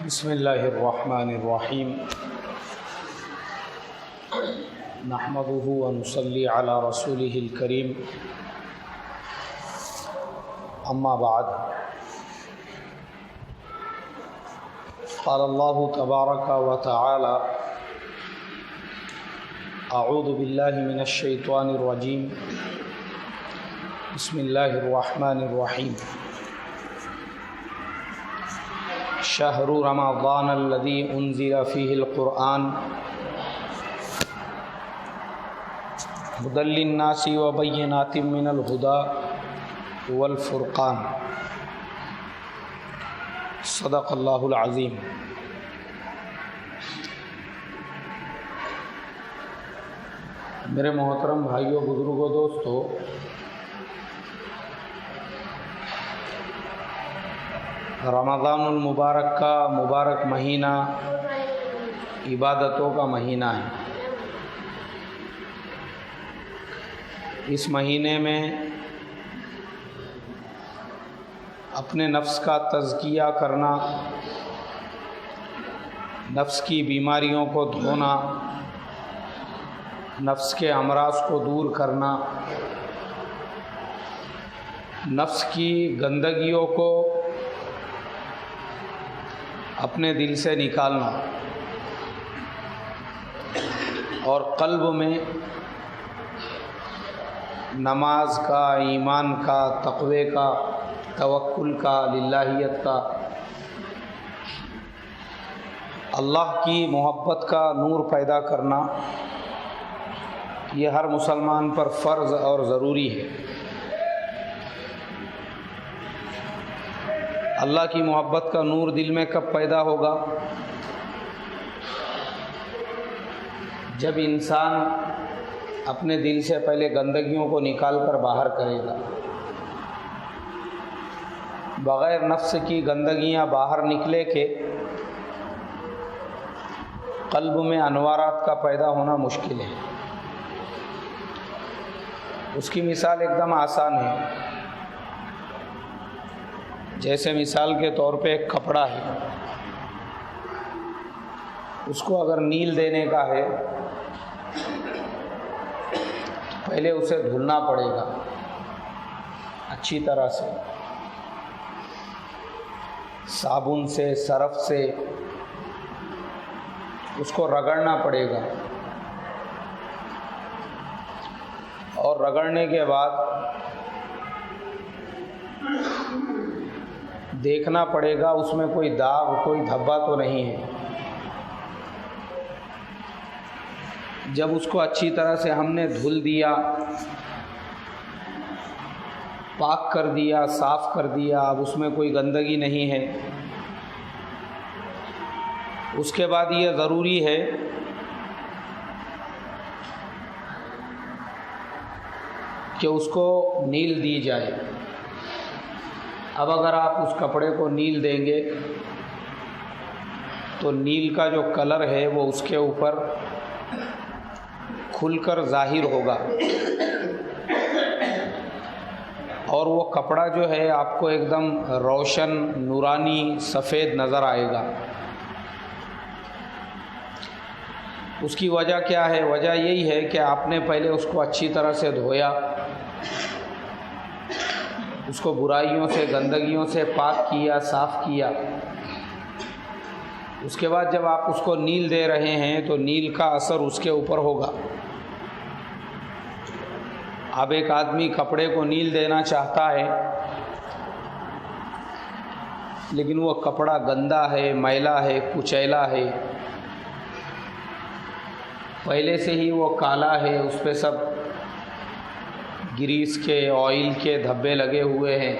بسم اللہ الرحمن الرحیم نحمده ونصلی علی رسوله الکریم اما بعد قال اللہ تبارک وتعالی اعوذ باللہ من الشیطان الرجیم بسم اللہ الرحمن الرحیم شہر رمضان الذی انزل فیہ القرآن ھدی للناس وبینات من الہدی والفرقان صدق اللہ العظیم۔ میرے محترم بھائیوں، بزرگوں، دوستو، رمضان المبارک کا مبارک مہینہ عبادتوں کا مہینہ ہے۔ اس مہینے میں اپنے نفس کا تزکیہ کرنا، نفس کی بیماریوں کو دھونا، نفس کے امراض کو دور کرنا، نفس کی گندگیوں کو اپنے دل سے نکالنا اور قلب میں نماز کا، ایمان کا، تقوی کا، توکل کا، للہیت کا، اللہ کی محبت کا نور پیدا کرنا، یہ ہر مسلمان پر فرض اور ضروری ہے۔ اللہ کی محبت کا نور دل میں کب پیدا ہوگا؟ جب انسان اپنے دل سے پہلے گندگیوں کو نکال کر باہر کرے گا۔ بغیر نفس کی گندگیاں باہر نکلے کہ قلب میں انوارات کا پیدا ہونا مشکل ہے۔ اس کی مثال ایک دم آسان ہے۔ جیسے مثال کے طور پہ ایک کپڑا ہے، اس کو اگر نیل دینے کا ہے تو پہلے اسے دھلنا پڑے گا اچھی طرح سے، صابن سے، سرف سے اس کو رگڑنا پڑے گا، اور رگڑنے کے بعد دیکھنا پڑے گا اس میں کوئی داغ، کوئی دھبا تو نہیں ہے۔ جب اس کو اچھی طرح سے ہم نے دھل دیا، پاک کر دیا، صاف کر دیا، اب اس میں کوئی گندگی نہیں ہے، اس کے بعد یہ ضروری ہے کہ اس کو نیل دی جائے۔ اب اگر آپ اس کپڑے کو نیل دیں گے تو نیل کا جو کلر ہے وہ اس کے اوپر کھل کر ظاہر ہوگا، اور وہ کپڑا جو ہے آپ کو ایک دم روشن، نورانی، سفید نظر آئے گا۔ اس کی وجہ کیا ہے؟ وجہ یہی ہے کہ آپ نے پہلے اس کو اچھی طرح سے دھویا، اس کو برائیوں سے، گندگیوں سے پاک کیا، صاف کیا۔ اس کے بعد جب آپ اس کو نیل دے رہے ہیں تو نیل کا اثر اس کے اوپر ہوگا۔ اب ایک آدمی کپڑے کو نیل دینا چاہتا ہے لیکن وہ کپڑا گندا ہے، میلا ہے، کچیلا ہے، پہلے سے ہی وہ کالا ہے، اس پہ سب گریس کے، آئل کے دھبے لگے ہوئے ہیں۔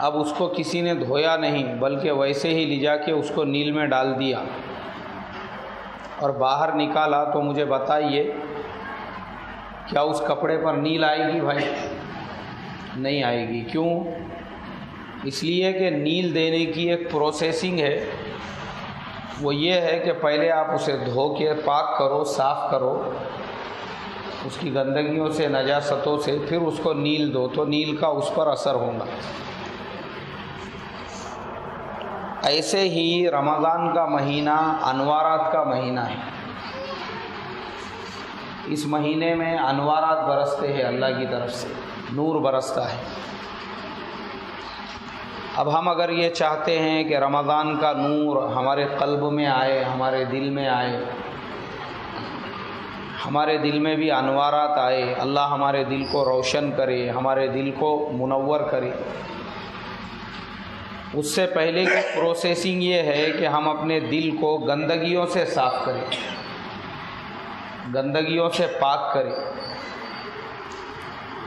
اب اس کو کسی نے دھویا نہیں بلکہ ویسے ہی لے جا کے اس کو نیل میں ڈال دیا اور باہر نکالا، تو مجھے بتائیے کیا اس کپڑے پر نیل آئے گی؟ بھائی نہیں آئے گی۔ کیوں؟ اس لیے کہ نیل دینے کی ایک پروسیسنگ ہے، وہ یہ ہے کہ پہلے آپ اسے دھو کے پاک کرو، صاف کرو اس کی گندگیوں سے، نجاستوں سے، پھر اس کو نیل دو تو نیل کا اس پر اثر ہوگا۔ ایسے ہی رمضان کا مہینہ انوارات کا مہینہ ہے. اس مہینے میں انوارات برستے ہیں، اللہ کی طرف سے نور برستا ہے. اب ہم اگر یہ چاہتے ہیں کہ رمضان کا نور ہمارے قلب میں آئے، ہمارے دل میں آئے، ہمارے دل میں بھی انوارات آئے، اللہ ہمارے دل کو روشن کرے، ہمارے دل کو منور کرے، اس سے پہلے کی پروسیسنگ یہ ہے کہ ہم اپنے دل کو گندگیوں سے صاف کریں، گندگیوں سے پاک کریں.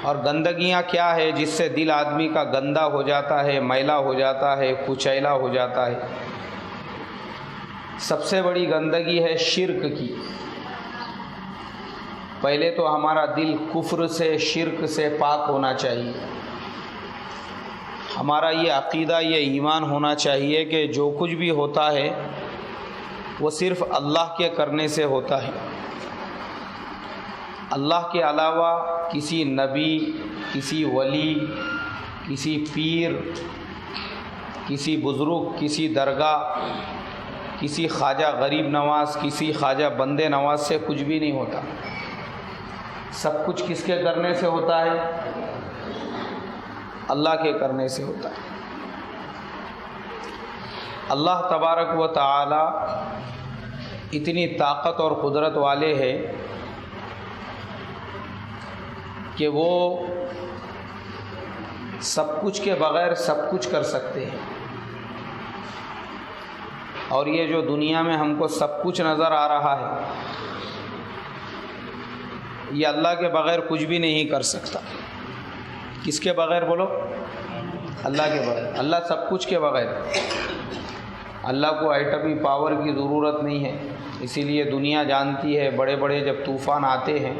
اور گندگیاں کیا ہے جس سے دل آدمی کا گندا ہو جاتا ہے، میلا ہو جاتا ہے، کچیلا ہو جاتا ہے؟ سب سے بڑی گندگی ہے شرک کی. پہلے تو ہمارا دل کفر سے، شرک سے پاک ہونا چاہیے. ہمارا یہ عقیدہ، یہ ایمان ہونا چاہیے کہ جو کچھ بھی ہوتا ہے وہ صرف اللہ کے کرنے سے ہوتا ہے. اللہ کے علاوہ کسی نبی، کسی ولی، کسی پیر، کسی بزرگ، کسی درگاہ، کسی خواجہ غریب نواز، کسی خواجہ بندے نواز سے کچھ بھی نہیں ہوتا. سب کچھ کس کے کرنے سے ہوتا ہے؟ اللہ کے کرنے سے ہوتا ہے. اللہ تبارک و تعالی اتنی طاقت اور قدرت والے ہیں کہ وہ سب کچھ کے بغیر سب کچھ کر سکتے ہیں. اور یہ جو دنیا میں ہم کو سب کچھ نظر آ رہا ہے، یہ اللہ کے بغیر کچھ بھی نہیں کر سکتا. کس کے بغیر بولو؟ اللہ کے بغیر. اللہ سب کچھ کے بغیر. اللہ کو ایٹمی پاور کی ضرورت نہیں ہے. اسی لیے دنیا جانتی ہے بڑے بڑے جب طوفان آتے ہیں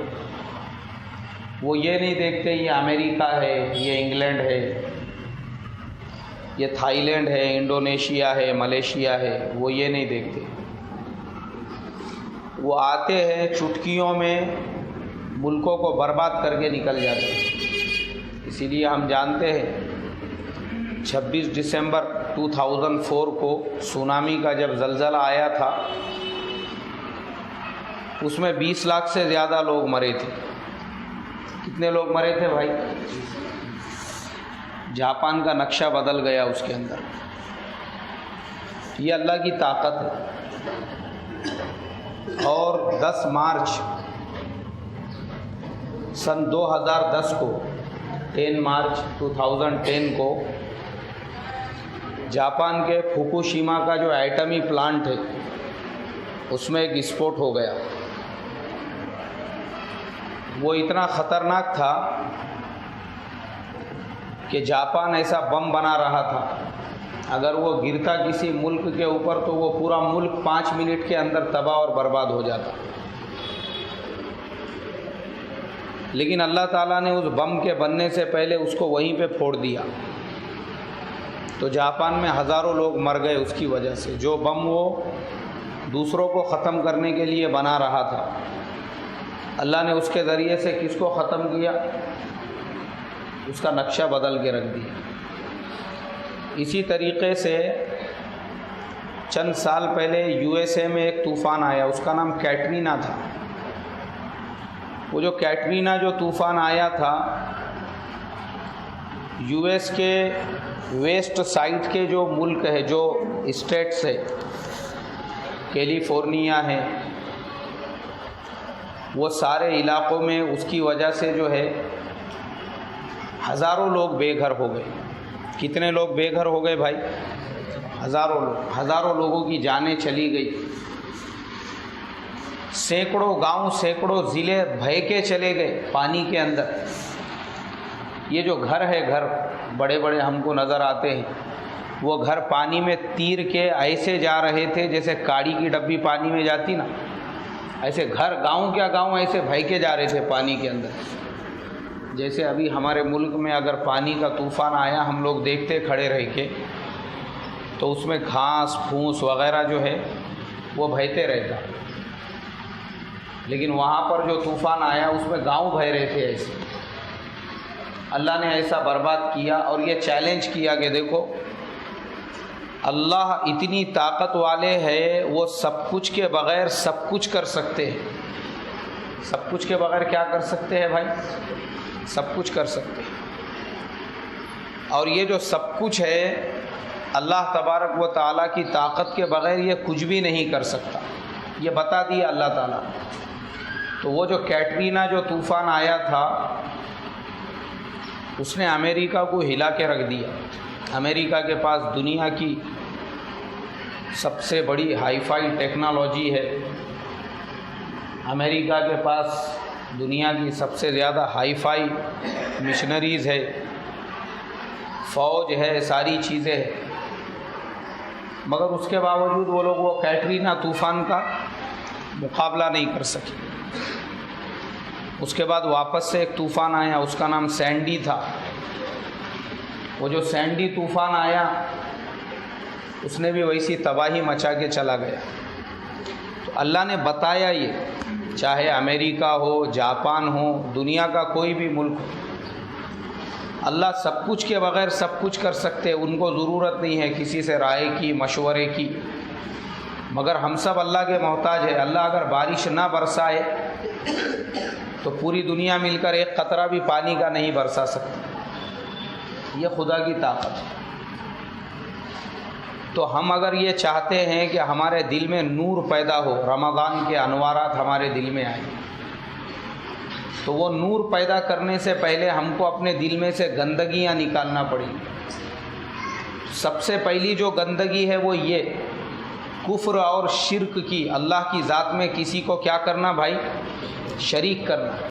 وہ یہ نہیں دیکھتے یہ امریکہ ہے، یہ انگلینڈ ہے، یہ تھائی لینڈ ہے، انڈونیشیا ہے، ملیشیا ہے، وہ یہ نہیں دیکھتے. وہ آتے ہیں چٹکیوں میں ملکوں کو برباد کر کے نکل جاتے ہیں. اسی لیے ہم جانتے ہیں 26 دسمبر 2004 کو سونامی کا جب زلزلہ آیا تھا اس میں 20 لاکھ سے زیادہ لوگ مرے تھے. کتنے لوگ مرے تھے بھائی؟ جاپان کا نقشہ بدل گیا اس کے اندر. یہ اللہ کی طاقت ہے. اور 10 مارچ سن 2010 کو 10 مارچ 2010 کو جاپان کے فوکوشیما کا جو ایٹمی پلانٹ ہے اس میں ایک اسفوٹ ہو گیا. وہ اتنا خطرناک تھا کہ جاپان ایسا بم بنا رہا تھا اگر وہ گرتا کسی ملک کے اوپر تو وہ پورا ملک 5 منٹ کے اندر تباہ اور برباد ہو جاتا. لیکن اللہ تعالیٰ نے اس بم کے بننے سے پہلے اس کو وہیں پہ پھوڑ دیا. تو جاپان میں ہزاروں لوگ مر گئے اس کی وجہ سے. جو بم وہ دوسروں کو ختم کرنے کے لیے بنا رہا تھا، اللہ نے اس کے ذریعے سے کس کو ختم کیا؟ اس کا نقشہ بدل کے رکھ دیا. اسی طریقے سے چند سال پہلے USA میں ایک طوفان آیا، اس کا نام کیٹرینا تھا. وہ جو کیٹرینا جو طوفان آیا تھا US کے ویسٹ سائڈ کے جو ملک ہے، جو اسٹیٹس ہے، کیلیفورنیا ہے، وہ سارے علاقوں میں اس کی وجہ سے جو ہے ہزاروں لوگ بے گھر ہو گئے. کتنے لوگ بے گھر ہو گئے بھائی؟ ہزاروں لوگ. ہزاروں لوگوں کی جانیں چلی گئی. سینکڑوں گاؤں، سینکڑوں ضلع بہہ کے چلے گئے پانی کے اندر. یہ جو گھر ہے، گھر بڑے بڑے ہم کو نظر آتے ہیں، وہ گھر پانی میں تیر کے ایسے جا رہے تھے جیسے کاڑی کی ڈبی پانی میں جاتی نا، ایسے گھر گاؤں کیا گاؤں ایسے بہہ کے جا رہے تھے پانی کے اندر. جیسے ابھی ہمارے ملک میں اگر پانی کا طوفان آیا ہم لوگ دیکھتے کھڑے رہ کے تو اس میں گھاس پھوس وغیرہ جو ہے وہ بہتے رہتا. لیکن وہاں پر جو طوفان آیا اس میں گاؤں بہہ رہے تھے ایسے. اللہ نے ایسا برباد کیا اور یہ چیلنج کیا کہ دیکھو اللہ اتنی طاقت والے ہیں، وہ سب کچھ کے بغیر سب کچھ کر سکتے ہیں۔ سب کچھ کے بغیر کیا کر سکتے ہیں بھائی؟ سب کچھ کر سکتے ہیں۔ اور یہ جو سب کچھ ہے اللہ تبارک و تعالیٰ کی طاقت کے بغیر یہ کچھ بھی نہیں کر سکتا، یہ بتا دیا اللہ تعالیٰ۔ تو وہ جو کیٹرینا جو طوفان آیا تھا اس نے امریکہ کو ہلا کے رکھ دیا۔ امریکہ کے پاس دنیا کی سب سے بڑی ہائی فائی ٹیکنالوجی ہے، امریکہ کے پاس دنیا کی سب سے زیادہ ہائی فائی مشنریز ہے، فوج ہے، ساری چیزیں ہیں، مگر اس کے باوجود وہ لوگ وہ کیٹرینا طوفان کا مقابلہ نہیں کر سکے۔ اس کے بعد واپس سے ایک طوفان آیا، اس کا نام سینڈی تھا۔ وہ جو سینڈی طوفان آیا اس نے بھی ویسی تباہی مچا کے چلا گیا۔ تو اللہ نے بتایا یہ، چاہے امریکہ ہو، جاپان ہو، دنیا کا کوئی بھی ملک ہو، اللہ سب کچھ کے بغیر سب کچھ کر سکتے، ان کو ضرورت نہیں ہے کسی سے رائے کی، مشورے کی، مگر ہم سب اللہ کے محتاج ہیں۔ اللہ اگر بارش نہ برسائے تو پوری دنیا مل کر ایک قطرہ بھی پانی کا نہیں برسا سکتی، یہ خدا کی طاقت ہے۔ تو ہم اگر یہ چاہتے ہیں کہ ہمارے دل میں نور پیدا ہو، رمضان کے انوارات ہمارے دل میں آئیں، تو وہ نور پیدا کرنے سے پہلے ہم کو اپنے دل میں سے گندگیاں نکالنا پڑیں گی۔ سب سے پہلی جو گندگی ہے وہ یہ کفر اور شرک کی، اللہ کی ذات میں کسی کو کیا کرنا بھائی؟ شریک کرنا۔